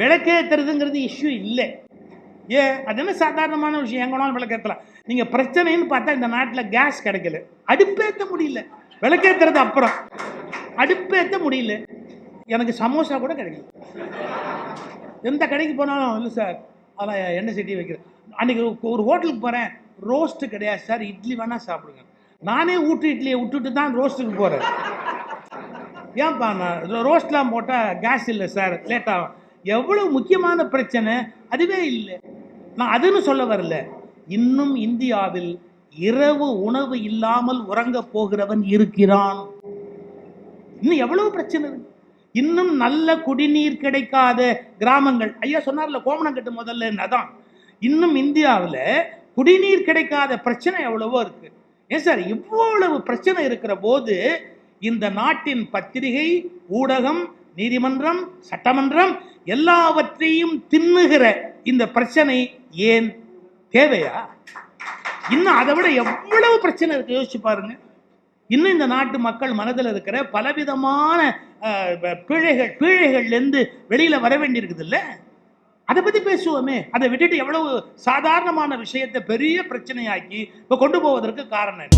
விளக்கேற்றுறதுங்கிறது issue இல்லை. அது என்ன சாதாரணமான விஷயம், எங்கனாலும் விளக்கேற்றலாம். நீங்கள் பிரச்சனைன்னு பார்த்தா இந்த நாட்டில் கேஸ் கிடைக்கல, அடுப்பேற்ற முடியல. விளக்கேற்றுறது அப்புறம், அடுப்பேற்ற முடியல. எனக்கு சமோசா கூட கிடைக்கல. எந்த கடைக்கு போனாலும் இல்லை சார் அதான் எண்ணெய் சட்டி வைக்கிறேன். அன்றைக்கி ஒரு ஹோட்டலுக்கு போகிறேன், ரோஸ்ட்டு கிடையாது சார், இட்லி வேணால் சாப்பிடுங்க. நானே இட்லியை விட்டுட்டு தான் ரோஸ்ட்டுக்கு போகிறேன். ஏன்பா நான் ரோஸ்ட்லாம் போட்டால் கேஸ் இல்லை சார், லேட் ஆகும். எவ்வளோ முக்கியமான பிரச்சனை, அதுவே இல்லை. நான் அதுன்னு சொல்ல வரல. இன்னும் இந்தியாவில் இரவு உணவு இல்லாமல் உறங்க போகிறவன் இருக்கிறான். இன்னும் எவ்வளவு பிரச்சனை இருக்கு. இன்னும் நல்ல குடிநீர் கிடைக்காத கிராமங்கள், ஐயா சொன்னார்ல கோமணங்கட்டு முதல்ல, அதான் இன்னும் இந்தியாவில் குடிநீர் கிடைக்காத பிரச்சனை எவ்வளவோ இருக்கு. ஏன் சார் இவ்வளவு பிரச்சனை இருக்கிற போது இந்த நாட்டின் பத்திரிகை, ஊடகம், நீதிமன்றம், சட்டமன்றம் எல்லாவற்றையும் தின்னுகிற இந்த பிரச்சனை ஏன் தேவையா? இன்னும் அதை விட எவ்வளவு பிரச்சனை இருக்கு, யோசிச்சு பாருங்க. இன்னும் இந்த நாட்டு மக்கள் மனதில் இருக்கிற பலவிதமான பீழைகள்லேருந்து வெளியில வர வேண்டி இருக்குது இல்ல, அதை பத்தி பேசுவோமே. அதை விட்டுட்டு எவ்வளவு சாதாரணமான விஷயத்தை பெரிய பிரச்சனையாக்கி இப்ப கொண்டு போவதற்கு காரணம் என்ன?